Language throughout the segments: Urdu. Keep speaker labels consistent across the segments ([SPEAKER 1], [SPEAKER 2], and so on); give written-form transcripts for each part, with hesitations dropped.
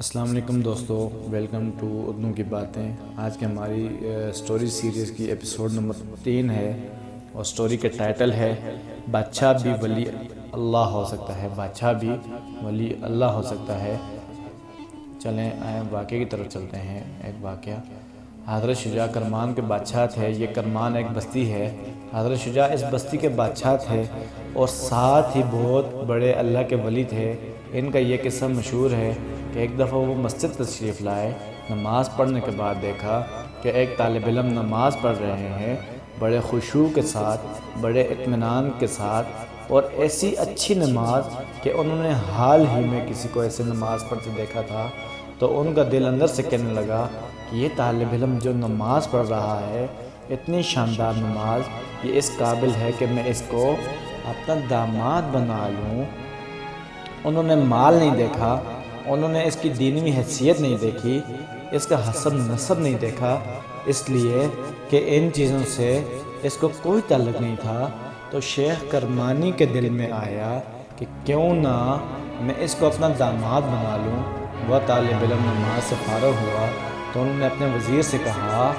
[SPEAKER 1] السلام علیکم دوستو، ویلکم ٹو اردو کی باتیں۔ آج کی ہماری سٹوری سیریز کی ایپیسوڈ نمبر 3 ہے اور سٹوری کا ٹائٹل ہے بادشاہ بھی ولی اللہ ہو سکتا ہے۔ بادشاہ بھی ولی اللہ ہو سکتا ہے۔ چلیں واقعے کی طرف چلتے ہیں۔ ایک واقعہ، حضرت شجاع کرمان کے بادشاہ تھے۔ یہ کرمان ایک بستی ہے۔ حضرت شجاع اس بستی کے بادشاہ تھے اور ساتھ ہی بہت بڑے اللہ کے ولی تھے۔ ان کا یہ قصہ مشہور ہے کہ ایک دفعہ وہ مسجد تشریف لائے۔ نماز پڑھنے کے بعد دیکھا کہ ایک طالب علم نماز پڑھ رہے ہیں، بڑے خشوع کے ساتھ، بڑے اطمینان کے ساتھ، اور ایسی اچھی نماز کہ انہوں نے حال ہی میں کسی کو ایسے نماز پڑھتے دیکھا تھا۔ تو ان کا دل اندر سے کہنے لگا کہ یہ طالب علم جو نماز پڑھ رہا ہے، اتنی شاندار نماز، یہ اس قابل ہے کہ میں اس کو اپنا داماد بنا لوں۔ انہوں نے مال نہیں دیکھا، انہوں نے اس کی دینی حیثیت نہیں دیکھی، اس کا حسب نسب نہیں دیکھا، اس لیے کہ ان چیزوں سے اس کو کوئی تعلق نہیں تھا۔ تو شیخ کرمانی کے دل میں آیا کہ کیوں نہ میں اس کو اپنا داماد بنا لوں۔ وہ طالب علم نماز سے فارغ ہوا تو انہوں نے اپنے وزیر سے کہا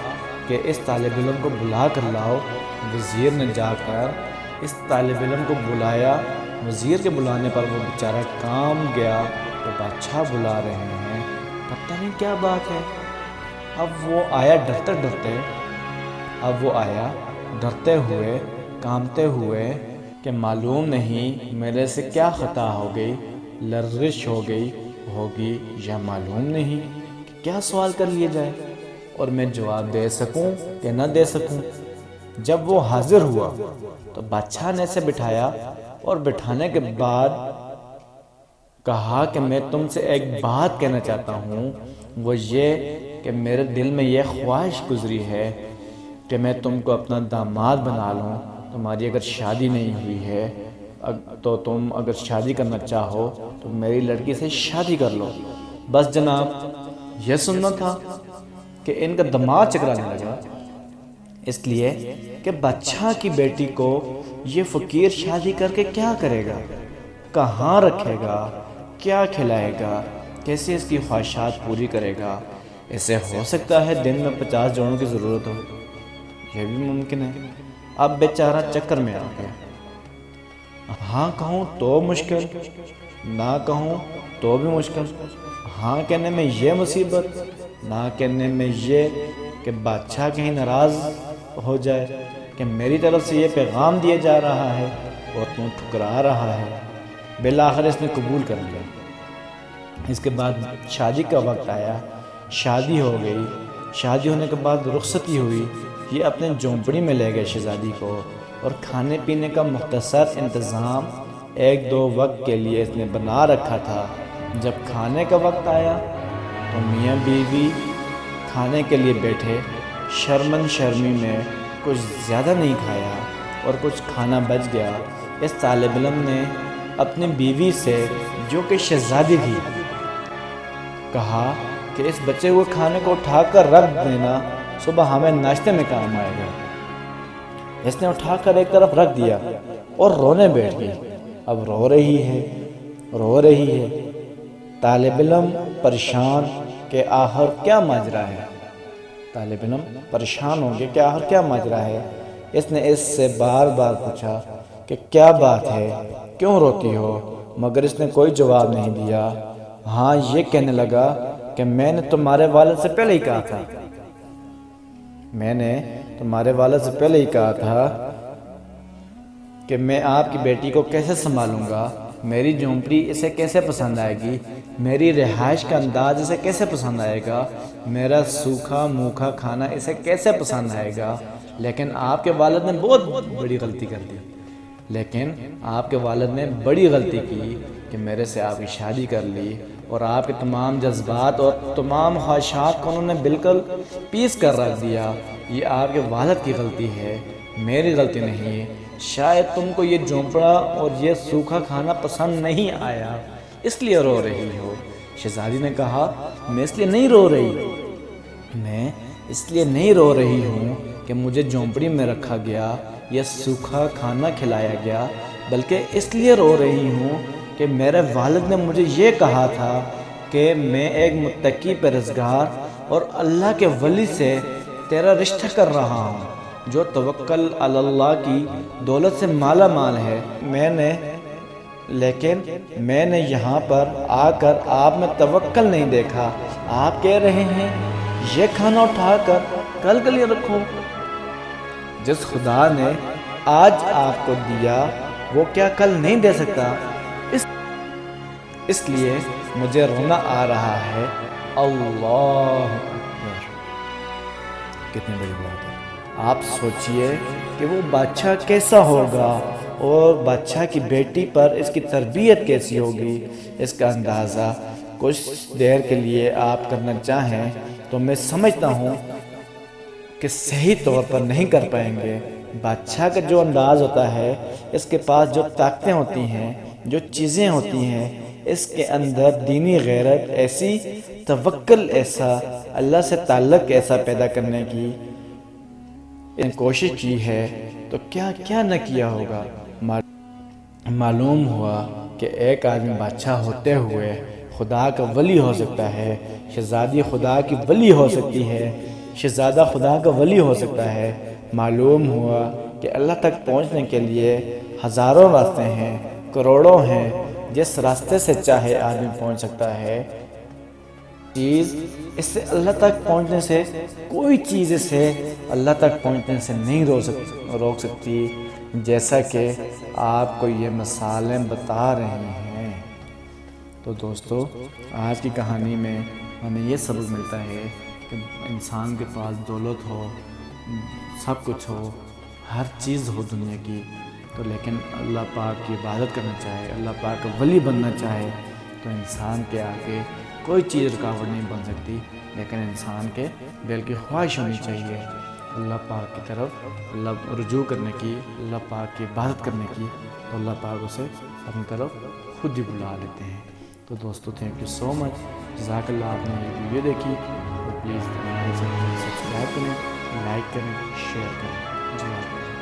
[SPEAKER 1] کہ اس طالب علم کو بلا کر لاؤ۔ وزیر نے جا کر اس طالب علم کو بلایا۔ وزیر کے بلانے پر وہ بیچارہ کام گیا کہ بادشاہ بلا رہے ہیں، پتہ نہیں کیا بات ہے۔ اب وہ آیا ڈرتے ہوئے، کانپتے ہوئے کہ معلوم نہیں میرے سے کیا خطا ہو گئی، لرزش ہو گئی ہوگی یا معلوم نہیں کہ کیا سوال کر لیا جائے اور میں جواب دے سکوں کہ نہ دے سکوں۔ جب وہ حاضر ہوا تو بادشاہ نے اسے بٹھایا اور بٹھانے کے بعد کہا کہ میں تم سے ایک بات کہنا چاہتا ہوں، وہ یہ کہ میرے دل میں یہ خواہش گزری ہے کہ میں تم کو اپنا داماد بنا لوں۔ تمہاری اگر شادی نہیں ہوئی ہے تو تم اگر شادی کرنا چاہو تو میری لڑکی سے شادی کر لو۔ بس جناب، یہ سننا تھا کہ ان کا دماغ چکرانے لگا، اس لیے کہ بادشاہ کی بیٹی کو یہ فقیر شادی کر کے کیا کرے گا، کہاں رکھے گا، کیا کھلائے گا، کیسے اس کی خواہشات پوری کرے گا۔ اسے ہو سکتا ہے دن میں 50 جوڑوں کی ضرورت ہو، یہ بھی ممکن ہے۔ اب بیچارہ چکر میں آ گیا۔ ہاں کہوں تو مشکل، نہ کہوں تو بھی مشکل۔ ہاں کہنے میں یہ مصیبت، نہ کہنے میں یہ کہ بادشاہ کہیں ناراض ہو جائے کہ میری طرف سے یہ پیغام دیا جا رہا ہے اور تم ٹھکرا رہا ہے۔ بالآخر اس نے قبول کر لیا۔ اس کے بعد شادی کا وقت آیا، شادی ہو گئی۔ شادی ہونے کے بعد رخصتی ہوئی۔ یہ اپنے جھونپڑی میں لے گئے شہزادی کو، اور کھانے پینے کا مختصر انتظام 1-2 وقت کے لیے اس نے بنا رکھا تھا۔ جب کھانے کا وقت آیا تو میاں بیوی کھانے کے لیے بیٹھے۔ شرمن شرمی میں کچھ زیادہ نہیں کھایا اور کچھ کھانا بچ گیا۔ اس طالب علم نے اپنی بیوی سے، جو کہ شہزادی تھی، کہا کہ اس بچے ہوئے کھانے کو اٹھا کر رکھ دینا، صبح ہمیں ناشتے میں کام آئے گا۔ اس نے اٹھا کر ایک طرف رکھ دیا اور رونے بیٹھ گئی۔ اب رو رہی ہے۔ طالب علم پریشان کہ آخر کیا ماجرا ہے۔ طالب علم پریشان ہو گیا کہ آخر کیا ماجرا ہے۔ اس نے اس سے بار بار پوچھا کہ کیا بات ہے، کیوں روتی ہو، مگر اس نے کوئی جواب نہیں دیا۔ ہاں یہ کہنے لگا کہ میں نے تمہارے والد سے پہلے ہی کہا تھا کہ میں آپ کی بیٹی کو کیسے سنبھالوں گا، میری جھونپڑی اسے کیسے پسند آئے گی، میری رہائش کا انداز اسے کیسے پسند آئے گا، میرا سوکھا موکھا کھانا اسے کیسے پسند آئے گا۔ لیکن آپ کے والد نے بہت بڑی غلطی کر دی۔ کہ میرے سے آپ کی شادی کر لی اور آپ کے تمام جذبات اور تمام خواہشات کو انہوں نے بالکل پیس کر رکھ دیا۔ یہ آپ کے والد کی غلطی ہے، میری غلطی نہیں ہے۔ شاید تم کو یہ جھونپڑا اور یہ سوکھا کھانا پسند نہیں آیا، اس لیے رو رہی ہو۔ شہزادی نے کہا، میں اس لیے نہیں رو رہی ہوں کہ مجھے جھونپڑی میں رکھا گیا یا سوکھا کھانا کھلایا گیا، بلکہ اس لیے رو رہی ہوں کہ میرے والد نے مجھے یہ کہا تھا کہ میں ایک متقی پرہیزگار اور اللہ کے ولی سے تیرا رشتہ کر رہا ہوں جو توکل علی اللہ کی دولت سے مالا مال ہے، لیکن میں نے یہاں پر آ کر آپ میں توکل نہیں دیکھا۔ آپ کہہ رہے ہیں یہ کھانا اٹھا کر کل کے لیے رکھو۔ جس خدا نے آج آپ کو دیا وہ کیا کل نہیں دے سکتا؟ اس لیے مجھے رونا آ رہا ہے۔ اللہ اکبر، کتنی بڑی بات ہے۔ آپ سوچئے کہ وہ بادشاہ کیسا ہوگا اور بادشاہ کی بیٹی پر اس کی تربیت کیسی ہوگی۔ اس کا اندازہ کچھ دیر کے لیے آپ کرنا چاہیں تو میں سمجھتا ہوں کہ صحیح طور پر نہیں کر پائیں گے۔ بادشاہ کا جو انداز ہوتا ہے، اس کے پاس جو طاقتیں ہوتی ہیں، جو چیزیں ہوتی ہیں، اس کے اندر دینی غیرت ایسی، توکل ایسا، اللہ سے تعلق ایسا پیدا کرنے کی کوشش کی ہے تو کیا کیا نہ کیا ہوگا۔ معلوم ہوا کہ ایک آدمی بادشاہ ہوتے ہوئے خدا کا ولی ہو سکتا ہے، شہزادی خدا کی ولی ہو سکتی ہے، شہزادہ خدا کا ولی ہو سکتا ہے۔ معلوم ہوا کہ اللہ تک پہنچنے کے لیے ہزاروں راستے ہیں، کروڑوں ہیں، جس راستے سے چاہے آدمی پہنچ سکتا ہے۔ اس سے اللہ تک پہنچنے سے کوئی چیز اسے اللہ تک پہنچنے سے نہیں روک سکتی، جیسا کہ آپ کو یہ مثالیں بتا رہے ہیں۔ تو دوستو، آج کی کہانی میں ہمیں یہ سبق ملتا ہے کہ انسان کے پاس دولت ہو، سب کچھ ہو، ہر چیز ہو دنیا کی، تو لیکن اللہ پاک کی عبادت کرنا چاہے، اللہ پاک کا ولی بننا چاہے تو انسان کے آگے کوئی چیز رکاوٹ نہیں بن سکتی، لیکن انسان کے دل کی خواہش ہونی چاہیے اللہ پاک کی طرف رجوع کرنے کی، اللہ پاک کی عبادت کرنے کی، تو اللہ پاک اسے اپنی طرف خود ہی بلا لیتے ہیں۔ تو دوستو، تھینک یو سو مچ، جزاک اللہ۔ آپ نے یہ ویڈیو دیکھی تو پلیز سبسکرائب کریں، لائک کریں، شیئر کریں۔ جزاک اللہ۔